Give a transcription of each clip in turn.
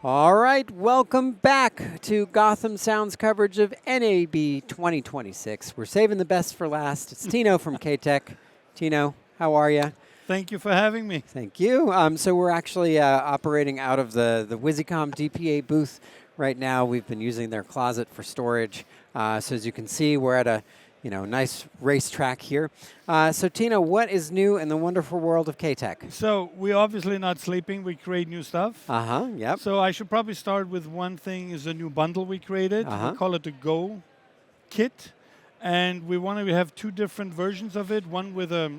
All right, welcome back to Gotham Sound's coverage of NAB 2026. We're saving the best for last. It's Tino from K-Tek. Tino, how are you? Thank you for having me. Thank you. So we're actually operating out of the Wizicom DPA booth right now. We've been using their closet for storage. So as you can see, we're at a nice racetrack here. So Tino, what is new in the wonderful world of K-Tek? So we're obviously not sleeping. We create new stuff. Yep. So I should probably start with one thing is a new bundle we created. We call it the Go-Kit. And we want to have two different versions of it, one with a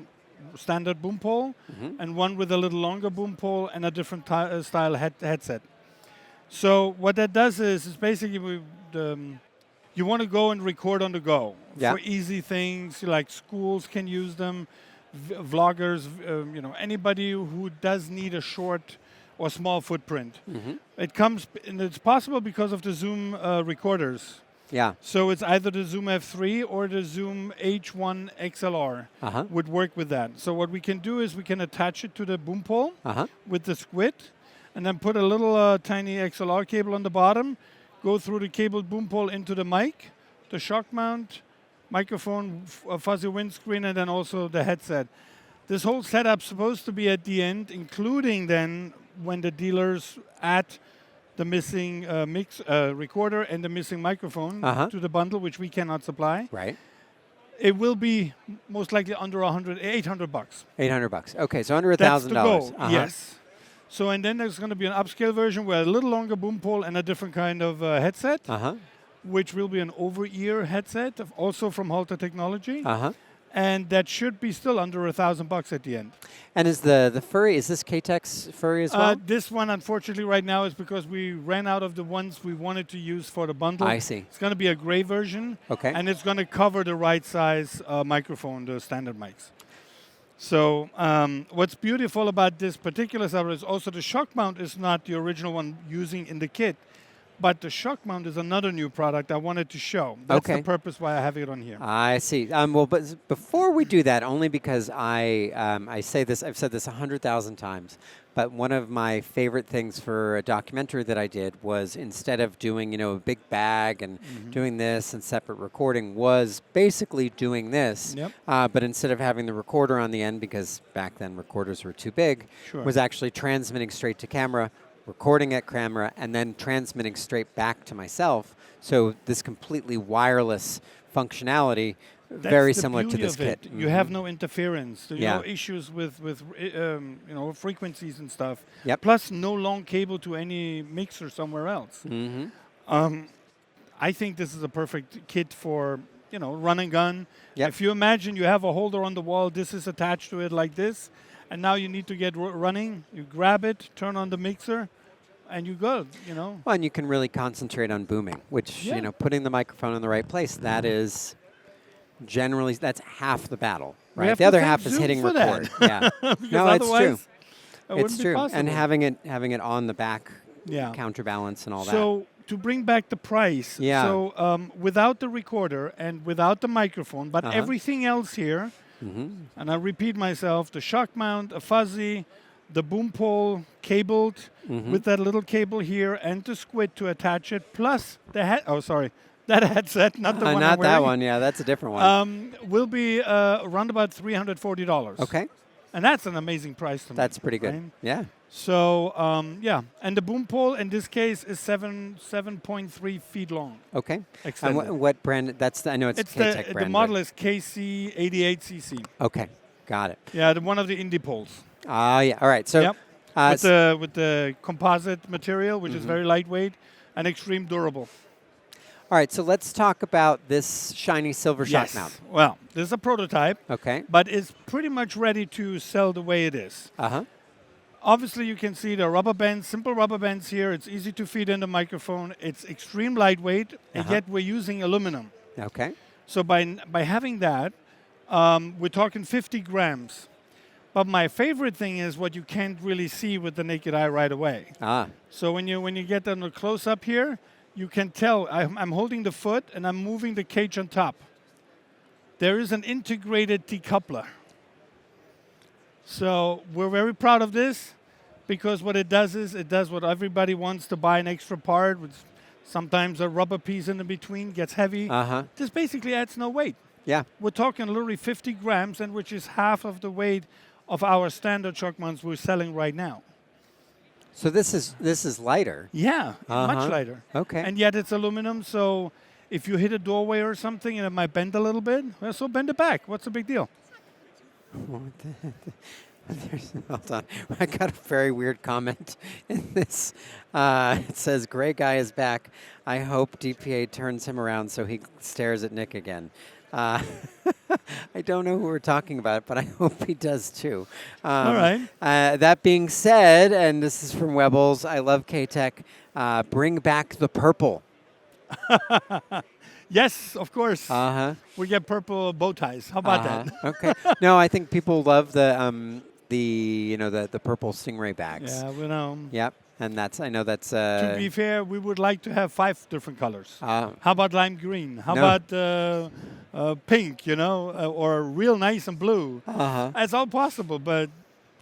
standard boom pole and one with a little longer boom pole and a different style headset. So what that does is basically you want to go and record on the go for easy things, like schools can use them, vloggers, anybody who does need a short or small footprint. It comes, and it's possible because of the Zoom recorders. Yeah. So it's either the Zoom F3 or the Zoom H1 XLR would work with that. So what we can do is we can attach it to the boom pole with the squid, and then put a little tiny XLR cable on the bottom, go through the cabled boom pole into the mic, the shock mount, microphone, fuzzy windscreen, and then also the headset. This whole setup's supposed to be at the end, including then when the dealers add the missing recorder and the missing microphone to the bundle, which we cannot supply. Right. It will be most likely under $800. $800. Okay, so under $1,000. That's the goal. Yes. So and then there's going to be an upscale version with a little longer boom pole and a different kind of headset, which will be an over-ear headset, also from Halter Technology. And that should be still under $1,000 at the end. And is the furry, is this K-Tek's furry as well? This one, unfortunately, right now is because we ran out of the ones we wanted to use for the bundle. I see. It's going to be a gray version. Okay. And it's going to cover the right size microphone, the standard mics. So what's beautiful about this particular server is also the shock mount is not the original one using in the kit. But the shock mount is another new product I wanted to show. That's the purpose why I have it on here. I see. Well, but before we do that, only because I say this, I've said this 100,000 times, but one of my favorite things for a documentary that I did was instead of doing, a big bag and doing this and separate recording was basically doing this. But instead of having the recorder on the end, because back then recorders were too big, was actually transmitting straight to camera, recording at camera, and then transmitting straight back to myself. So this completely wireless functionality, very similar to this kit. You have no interference. There are no issues with frequencies and stuff. Plus, no long cable to any mixer somewhere else. I think this is a perfect kit for run and gun. If you imagine you have a holder on the wall, this is attached to it like this, and now you need to get running. You grab it, turn on the mixer, and you go, Well, and you can really concentrate on booming, which, putting the microphone in the right place, that is generally, that's half the battle, right? The other half is hitting record. No, it's true. It's true. And having it on the back counterbalance and all that. So to bring back the price, so without the recorder and without the microphone, but everything else here, and I repeat myself, the shock mount, a fuzzy, the boom pole cabled with that little cable here and the squid to attach it, plus the that headset, not the one not I'm wearing. That one, that's a different one. Will be around about $340. Okay. And that's an amazing price to me. That's pretty good. Right? Yeah. So, and the boom pole in this case is 7.3 feet long. Okay. Extended. And what brand? I know it's K-Tek brand. The model is KC88cc. Okay, got it. Yeah, one of the indie poles. Yeah. All right. So, with the composite material, which is very lightweight and extreme durable. All right. So let's talk about this shiny silver shock mount. Well, this is a prototype. Okay. But it's pretty much ready to sell the way it is. Obviously, you can see the rubber bands, simple rubber bands here. It's easy to feed in the microphone. It's extreme lightweight, and yet we're using aluminum. Okay. So by having that, we're talking 50 grams. But my favorite thing is what you can't really see with the naked eye right away. So when you get on the close up here, you can tell I'm holding the foot and I'm moving the cage on top. There is an integrated decoupler. So we're very proud of this. because what it does is it does what everybody wants to buy an extra part, which sometimes a rubber piece in the between gets heavy. This basically adds no weight. Yeah. We're talking literally 50 grams, and which is half of the weight of our standard shock mounts we're selling right now. So this is lighter. Yeah, much lighter. Okay. And yet it's aluminum, so if you hit a doorway or something and it might bend a little bit, well, so bend it back. What's the big deal? Hold on. I got a very weird comment in this. It says, "Gray guy is back. I hope DPA turns him around so he stares at Nick again." I don't know who we're talking about, but I hope he does too. All right. That being said, and this is from Webbles, I love K-Tek. Bring back the purple. Yes, of course. We get purple bow ties. How about that? Okay. No, I think people love the purple Stingray bags. Yeah, we know. Yep. And I know that's. To be fair, we would like to have 5 different colors. How about lime green? How about pink? Or real nice and blue. It's all possible, but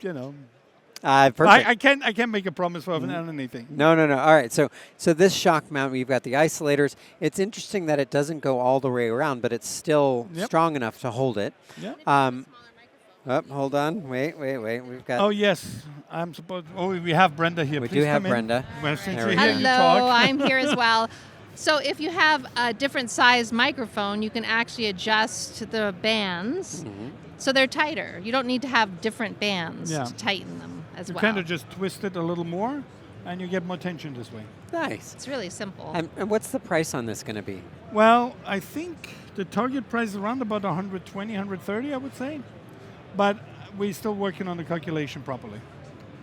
perfect. I can't make a promise for anything. No. All right. So this shock mount, we've got the isolators. It's interesting that it doesn't go all the way around, but it's still strong enough to hold it. Yep. Hold on. Wait. We've got. Oh yes, I'm supposed. Oh, we have Brenda here. We Please do have come Brenda. Well, since There you're we here, go. you Hello, talk. I'm here as well. So if you have a different size microphone, you can actually adjust the bands so they're tighter. You don't need to have different bands to tighten them as well. You kind of just twist it a little more, and you get more tension this way. Nice. It's really simple. And what's the price on this going to be? Well, I think the target price is around about 120, 130, I would say. But we're still working on the calculation properly.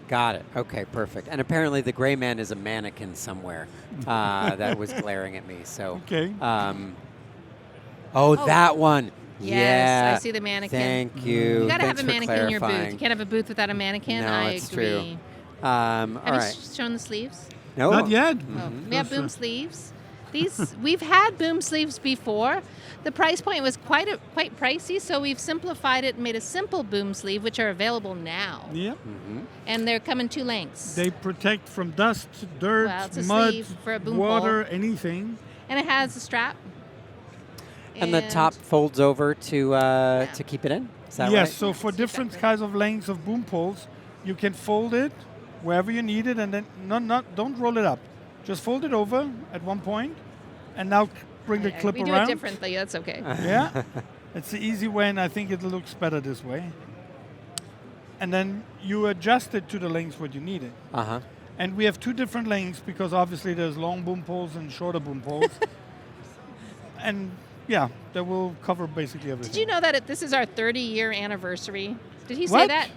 Got it. Okay, perfect. And apparently the gray man is a mannequin somewhere that was glaring at me. So. Okay. That one. Yes, Yeah. I see the mannequin. Thank you. You got to have Thanks a for mannequin in your booth. clarifying. You can't have a booth without a mannequin. No, I it's agree. true. All Have right. you shown the sleeves? No. Not yet. Oh, we have boom sleeves. These we've had boom sleeves before. The price point was quite pricey, so we've simplified it and made a simple boom sleeve, which are available now. Yep. And they're come in 2 lengths. They protect from dust, dirt, Well, it's a mud, sleeve for a boom water, pole. anything. And it has a strap. And the top folds over to keep it in? Is that Yes, right? so for different kinds of lengths of boom poles, you can fold it wherever you need it, and then don't roll it up. Just fold it over at one point, and now bring the clip we do around. it differently. That's okay. Yeah, it's the easy way, and I think it looks better this way. And then you adjust it to the length what you need it. And we have 2 different lengths because obviously there's long boom poles and shorter boom poles. And yeah, that will cover basically everything. Did you know that this is our 30-year anniversary? Did he say What? that?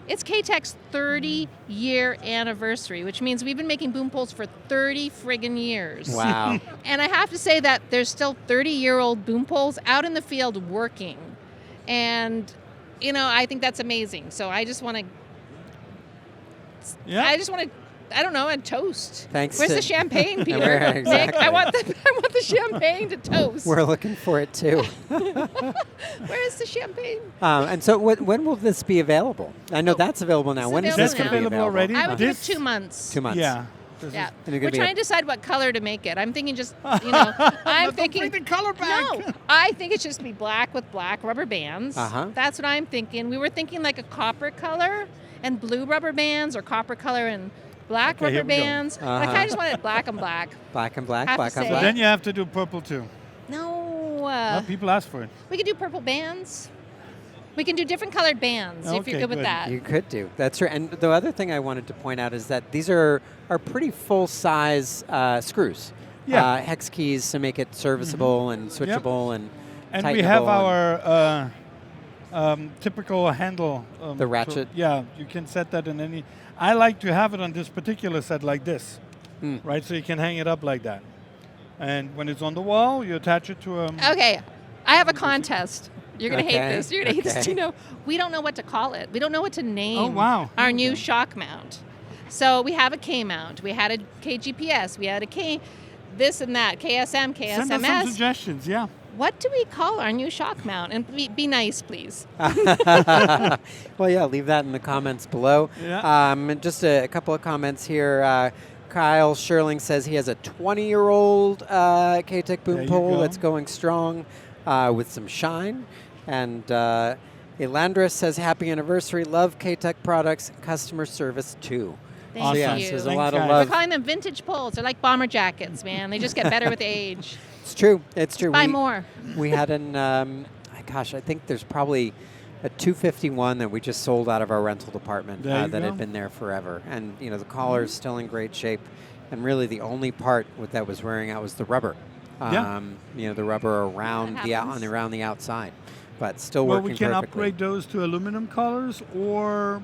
It's K-Tek's 30-year anniversary, which means we've been making boom poles for 30 friggin' years. Wow. And I have to say that there's still 30-year-old boom poles out in the field working. And, I think that's amazing. So I just want to, I don't know, a toast. Thanks Where's to- the champagne, Peter? Exactly. Nick, I want the champagne to toast. We're looking for it too. Where is the champagne? And so when will this be available? I know that's available now. It's When is available this going to be now. Available available? already? I would give it This- 2 months. 2 months. Yeah. Yeah, And you're we're gonna be trying to decide what color to make it. I'm thinking just, I'm Don't thinking. bring the color back. No, I think it should just be black with black rubber bands. That's what I'm thinking. We were thinking like a copper color and blue rubber bands, or copper color and black Okay, here rubber we go. bands. But I kind of just wanted black and black. Black and black, Have to black and say black. Then you have to do purple too. No, Well, people ask for it. we could do purple bands. We can do different colored bands if Okay, you're good with good. that. You could do. That's right. And the other thing I wanted to point out is that these are pretty full-size screws. Yeah. Hex keys to make it serviceable and switchable and And we have tightenable our typical handle. The ratchet? Yeah, you can set that in any. I like to have it on this particular set like this, right? So you can hang it up like that. And when it's on the wall, you attach it to a. Okay, I have a contest. You're going to hate Okay, this. You're going to hate this, okay. Tino. We don't know what to call it. We don't know what to name Oh, wow. our new shock mount. So we have a K mount. We had a K GPS. We had a K this and that, KSM, Send us some KSMS. suggestions, yeah. what do we call our new shock mount? And be nice, please. Well, yeah, leave that in the comments below. Yeah. And just a couple of comments here. Kyle Sherling says he has a 20-year-old K-Tek boom pole that's going strong with some shine. And Elandra says, happy anniversary, love K-Tek products, customer service too. Thank So, you. yeah, there's a Thanks, lot of guys. We're love. calling them vintage poles. They're like bomber jackets, man. They just get better with age. It's true. It's true. Buy more. We had I think there's probably a 251 that we just sold out of our rental department that had been there forever. And, the collar is still in great shape. And really the only part that was wearing out was the rubber. The rubber around the outside. But still working Well, we can perfectly. upgrade those to aluminum collars, or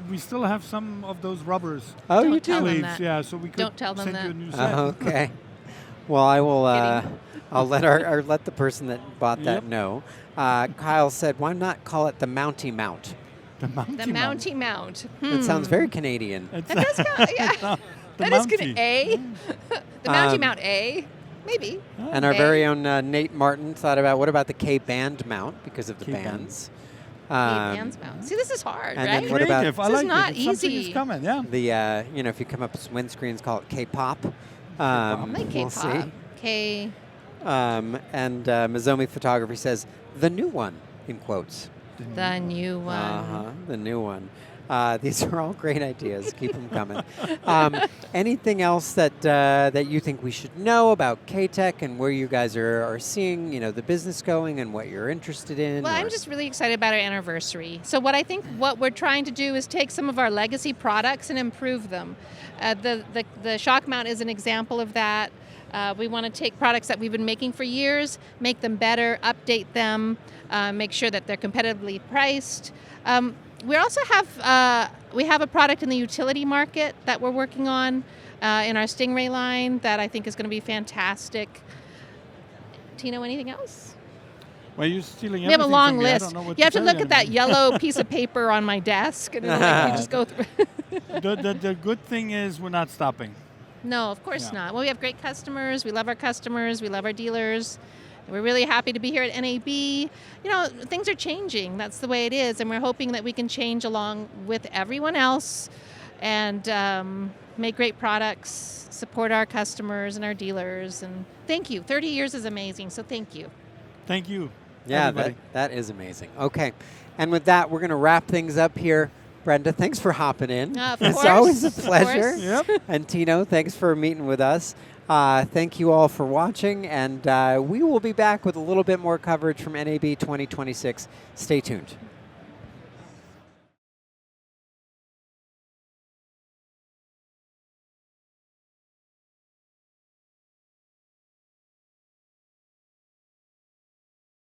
we still have some of those rubbers. Oh, Don't you tell do? them Sleeves, that. yeah, so we could Don't tell them send that. you a new set. Okay. Well, I will. Kidding. I'll let the person that bought that know. Kyle said, "Why not call it the Mountie Mount?" The Mountie The Mountie mount. That sounds very Canadian. That does count, yeah. The That is Mountie. good. A. The Mountie mount A. Maybe. And our A. very own Nate Martin thought about what about the K-band mount because of the K-band. bands. Hands mount. See, this is hard, and right? then what about- Creative. I This is like not it. Something easy. is coming, yeah. The if you come up with windscreens, call it K-pop. I like We'll K-pop. see. K. And Mizomi Photography says the new one in quotes. The new one. The new one. These are all great ideas. Keep them coming. Anything else that you think we should know about K-Tek and where you guys are seeing, the business going and what you're interested in? Well, I'm just really excited about our anniversary. So what we're trying to do is take some of our legacy products and improve them. The shock mount is an example of that. We want to take products that we've been making for years, make them better, update them, make sure that they're competitively priced. We also have a product in the utility market that we're working on in our Stingray line that I think is going to be fantastic. Tino, anything else? Well, you're stealing We have a everything long from me. I list. don't know what You have to tell look at that yellow piece of paper on my desk, and you just go through. The good thing is we're not stopping. No, of course Yeah. not. Well, we have great customers. We love our customers. We love our dealers. We're really happy to be here at NAB. Things are changing. That's the way it is, and we're hoping that we can change along with everyone else and make great products, support our customers and our dealers. And thank you. 30 years is amazing, so thank you. Thank you. Yeah, everybody. that is amazing. Okay. And with that, we're going to wrap things up here. Brenda, thanks for hopping in. Of It's course, always a of pleasure. course. Yep. And Tino, thanks for meeting with us. Thank you all for watching, and we will be back with a little bit more coverage from NAB 2026. Stay tuned.